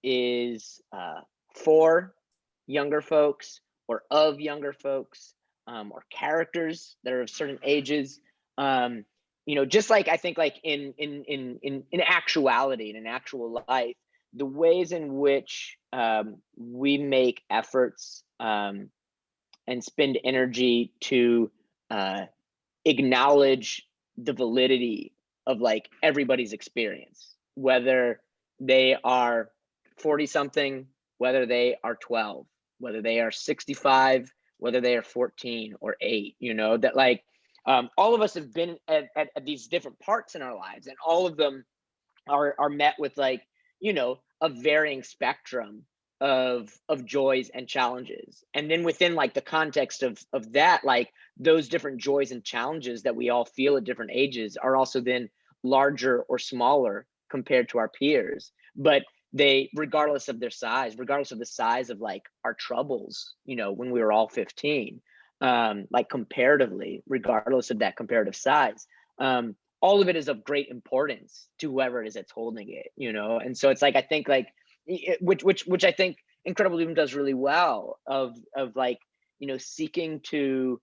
is for younger folks or of younger folks, or characters that are of certain ages, just like I think, like, in actuality, in actual life, the ways in which we make efforts and spend energy to acknowledge the validity of, like, everybody's experience, whether they are 40 something, whether they are 12, whether they are 65, whether they are 14 or 8, that, like, all of us have been at these different parts in our lives, and all of them are met with, like, a varying spectrum of joys and challenges. And then within, like, the context of that, like, those different joys and challenges that we all feel at different ages are also then larger or smaller compared to our peers. But they, regardless of their size, regardless of the size of, like, our troubles, when we were all 15, like, comparatively, regardless of that comparative size, all of it is of great importance to whoever it is that's holding it, and so it's like, I think, like, which I think Incredible Doom does really well, of like, seeking to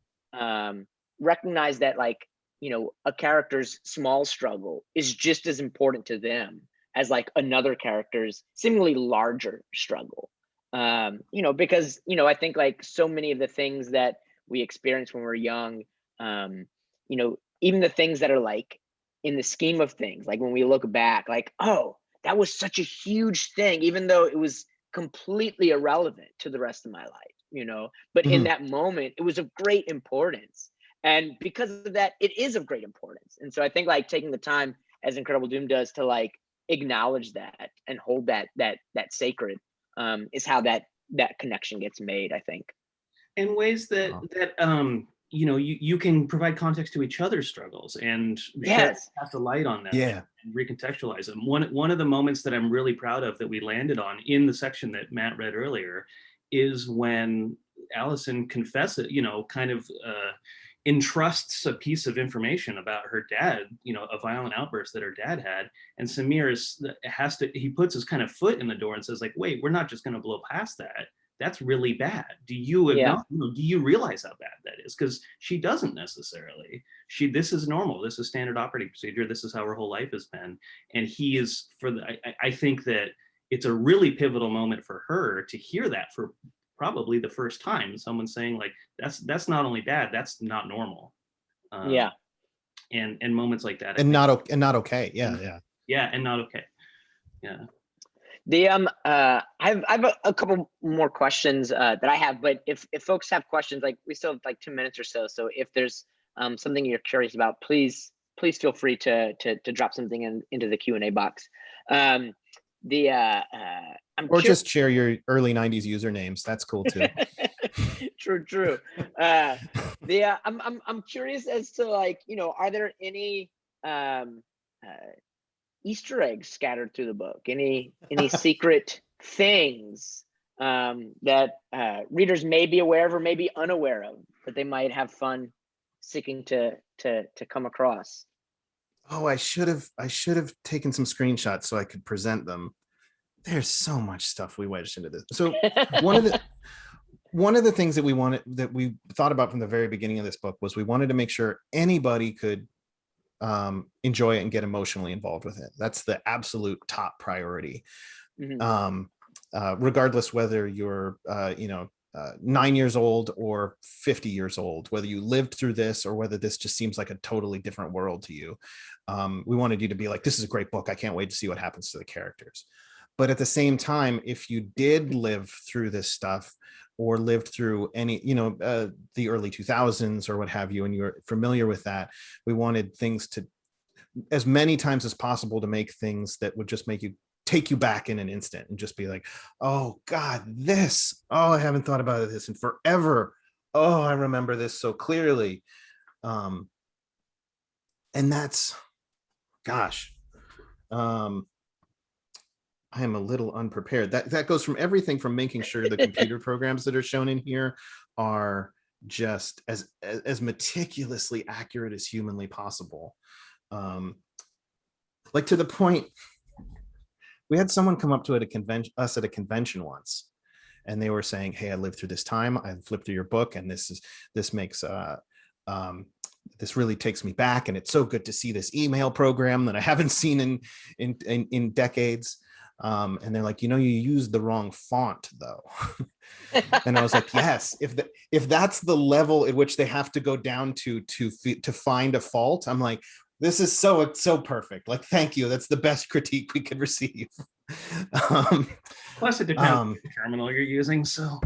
recognize that, like, a character's small struggle is just as important to them as, like, another character's seemingly larger struggle, because I think, like, so many of the things that we experience when we're young, even the things that are, like, in the scheme of things, like, when we look back, like, oh, that was such a huge thing, even though it was completely irrelevant to the rest of my life, but in that moment, it was of great importance. And because of that, it is of great importance. And so I think, like, taking the time, as Incredible Doom does, to, like, acknowledge that and hold that sacred, is how that connection gets made, I think. In ways that you can provide context to each other's struggles and cast a light on them, and recontextualize them. One of the moments that I'm really proud of that we landed on in the section that Matt read earlier is when Allison confesses, kind of entrusts a piece of information about her dad, a violent outburst that her dad had. And Samir he puts his kind of foot in the door and says like, wait, we're not just going to blow past that. That's really bad. Do you do you realize how bad that is? Because she doesn't necessarily. This is normal. This is standard operating procedure. This is how her whole life has been. And he is I think that it's a really pivotal moment for her to hear that for probably the first time. Someone saying like, that's not only bad, that's not normal. And moments like that. And not okay. Yeah. Yeah. And not okay. Yeah. The I've a couple more questions that I have, but if folks have questions, like we still have like 2 minutes or so. So if there's something you're curious about, please feel free to drop something into the Q&A box. Just share your early 90s usernames. That's cool too. True. I'm curious as to like, are there any Easter eggs scattered through the book? Any secret things that readers may be aware of or may be unaware of that they might have fun seeking to come across? Oh, I should have taken some screenshots so I could present them. There's so much stuff we wedged into this. So one of the things that we thought about from the very beginning of this book was we wanted to make sure anybody could enjoy it and get emotionally involved with it. That's the absolute top priority. Regardless whether you're 9 years old or 50 years old, whether you lived through this or whether this just seems like a totally different world to you. We wanted you to be like, this is a great book. I can't wait to see what happens to the characters. But at the same time, if you did live through this stuff or lived through any, the early 2000s or what have you, and you're familiar with that, we wanted things to, as many times as possible, to make things that would just take you back in an instant and just be like, oh God, I haven't thought about this in forever. Oh, I remember this so clearly. And that's, gosh, I am a little unprepared. That goes from everything from making sure the computer programs that are shown in here are just as meticulously accurate as humanly possible. Like to the point, we had someone come up to us at a convention once, and they were saying, hey, I lived through this time. I flipped through your book, and this really takes me back, and it's so good to see this email program that I haven't seen in decades. And they're like, you used the wrong font though. And I was like, yes, if that's the level at which they have to go down to find a fault, I'm like, this is so perfect. Like, thank you. That's the best critique we could receive. Plus it depends on the terminal you're using. So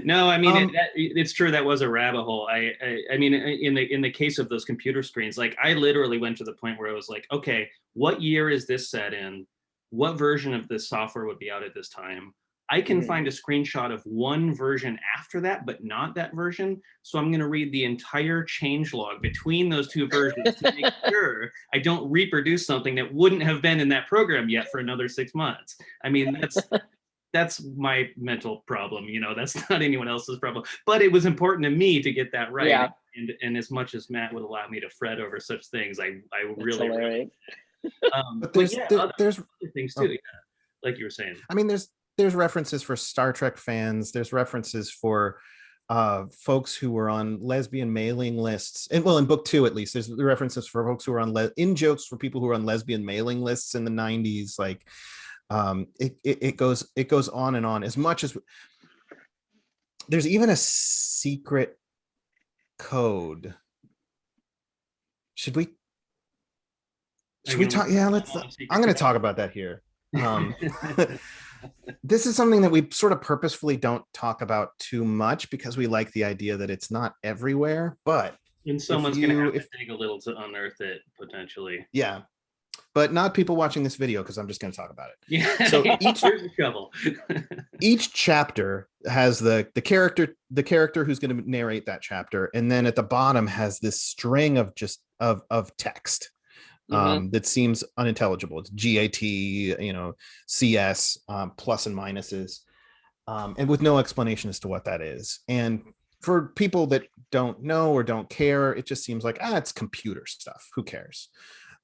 no, I mean, it's true. That was a rabbit hole. I mean, in the case of those computer screens, like I literally went to the point where I was like, okay, what year is this set in? What version of this software would be out at this time? I can find a screenshot of one version after that, but not that version. So I'm going to read the entire changelog between those two versions to make sure I don't reproduce something that wouldn't have been in that program yet for another 6 months. I mean, that's my mental problem, that's not anyone else's problem, but it was important to me to get that right. Yeah. And as much as Matt would allow me to fret over such things, I really but there's other things too, like you were saying. I mean, there's references for Star Trek fans. There's references for folks who were on lesbian mailing lists, and well, in book 2 at least, there's the references for folks who were on in jokes for people who were on lesbian mailing lists in the 90s. Like, it goes on and on. As much as there's even a secret code. Should we talk? Yeah, I'm going to talk about that here. This is something that we sort of purposefully don't talk about too much because we like the idea that it's not everywhere, but and someone's going to have to dig a little to unearth it potentially. Yeah. But not people watching this video, because I'm just going to talk about it. Yeah. So each chapter has the character who's going to narrate that chapter, and then at the bottom has this string of text that seems unintelligible. It's GAT, CS, plus and minuses. and with no explanation as to what that is. And for people that don't know or don't care, it just seems like, it's computer stuff. Who cares?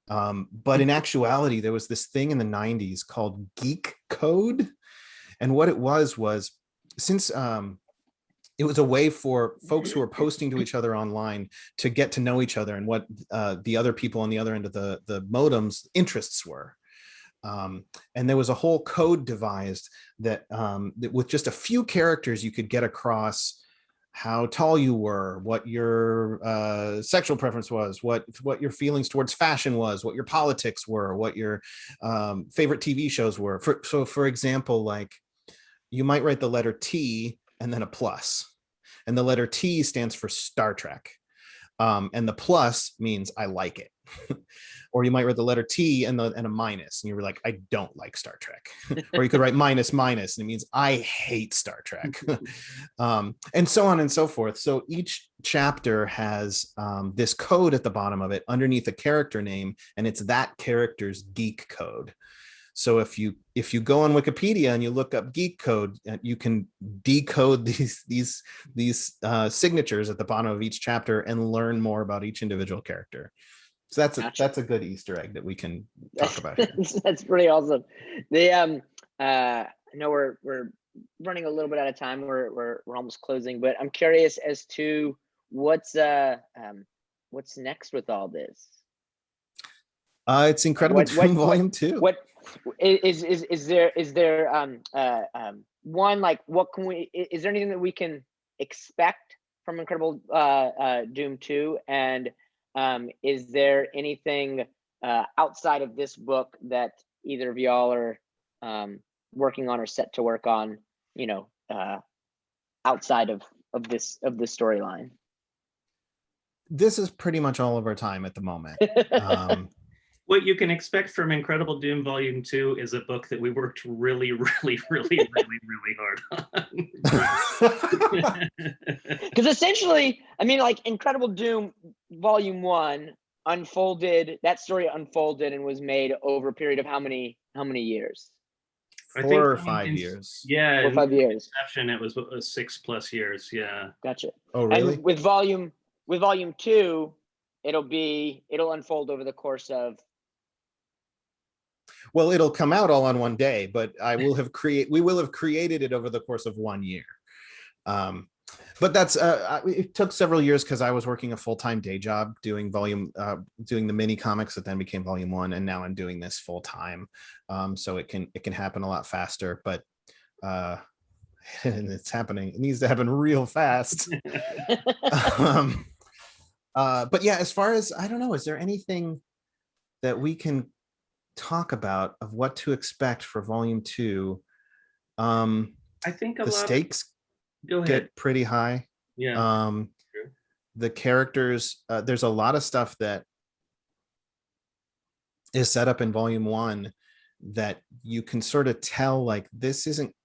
But in actuality, there was this thing in the 90s called geek code. And what it was since it was a way for folks who were posting to each other online to get to know each other and what the other people on the other end of the modem's interests were. And there was a whole code devised that with just a few characters, you could get across how tall you were, what your sexual preference was, what your feelings towards fashion was, what your politics were, what your favorite TV shows were. So for example, like you might write the letter T and then a plus, and the letter T stands for Star Trek. And the plus means I like it. Or you might write the letter T and a minus, and you were like, I don't like Star Trek. Or you could write minus, and it means I hate Star Trek. And so on and so forth. So each chapter has this code at the bottom of it underneath a character name, and it's that character's geek code. So if you go on Wikipedia and you look up geek code, you can decode these signatures at the bottom of each chapter and learn more about each individual character. So that's a good Easter egg that we can talk about here. That's pretty awesome. I know we're running a little bit out of time. We're almost closing, but I'm curious as to what's next with all this. It's Incredible Doom Volume 2. What is there one, like, what can we, is there anything that we can expect from Incredible Doom 2? And is there anything outside of this book that either of y'all are working on or set to work on, outside of this storyline? This is pretty much all of our time at the moment. What you can expect from Incredible Doom Volume 2 is a book that we worked really, really, really, really, really hard on. Because essentially, I mean, like, Incredible Doom Volume 1 unfolded, that story unfolded and was made over a period of how many years? 4 or 5 years. Yeah, 4 or 5 years. Inception, it was 6+ years. Yeah. Gotcha. Oh, really? And with volume 2, it'll unfold over the course of. Well, it'll come out all on one day, but we will have created it over the course of 1 year. But that's it took several years because I was working a full-time day job doing the mini comics that then became Volume 1, and now I'm doing this full time. So it can happen a lot faster, but and it's happening. It needs to happen real fast. But yeah, as far as, I don't know, is there anything that we can talk about of what to expect for Volume 2? I think the stakes go ahead. get pretty high. Yeah. The characters, there's a lot of stuff that is set up in Volume 1 that you can sort of tell, like, this isn't,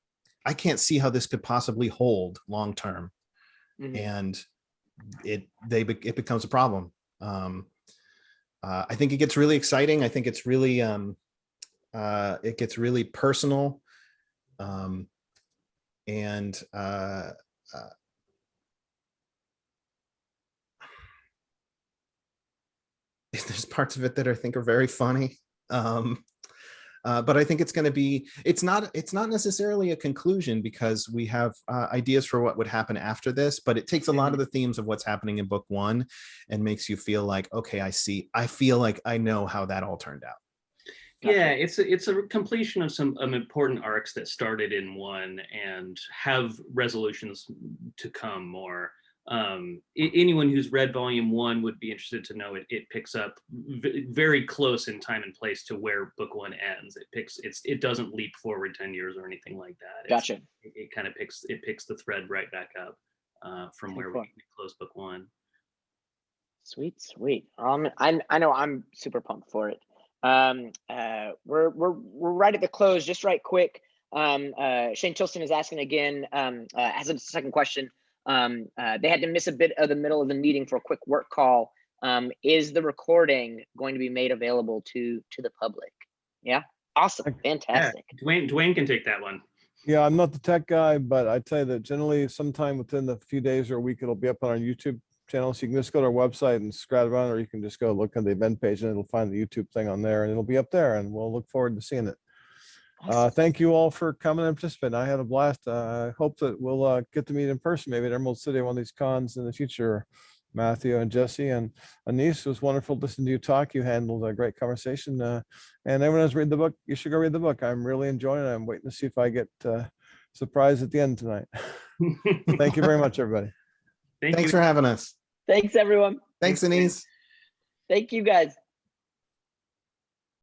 I can't see how this could possibly hold long term. Mm-hmm. And it becomes a problem. I think it gets really exciting. I think it's really it gets really personal, and there's parts of it that I think are very funny. But I think it's going to be, it's not necessarily a conclusion, because we have ideas for what would happen after this, but it takes a lot of the themes of what's happening in book 1 and makes you feel like, okay, I feel like I know how that all turned out. Yeah, it's a completion of some important arcs that started in 1 and have resolutions to come more. Anyone who's read Volume 1 would be interested to know it picks up very close in time and place to where book 1 ends. It doesn't leap forward 10 years or anything like that. Gotcha. It kind of picks the thread right back up from where we closed book 1. Sweet. I know I'm super pumped for it. We're right at the close. Just right quick. Shane Tilson is asking again, has a second question. They had to miss a bit of the middle of the meeting for a quick work call. Is the recording going to be made available to the public? Yeah, awesome, fantastic. Yeah. Dwayne can take that one. Yeah, I'm not the tech guy, but I tell you that generally sometime within a few days or a week, it'll be up on our YouTube channel. So you can just go to our website and scroll around, or you can just go look on the event page and it'll find the YouTube thing on there and it'll be up there and we'll look forward to seeing it. Awesome. Thank you all for coming and participating. I had a blast. I hope that we'll get to meet in person, maybe at Emerald City, at one of these cons in the future. Matthew and Jesse and Anise, it was wonderful to listen to you talk. You handled a great conversation. And everyone has read the book. You should go read the book. I'm really enjoying it. I'm waiting to see if I get surprised at the end tonight. Thank you very much, everybody. Thanks for having us. Thanks, everyone. Thanks, Anise. Thank you, guys.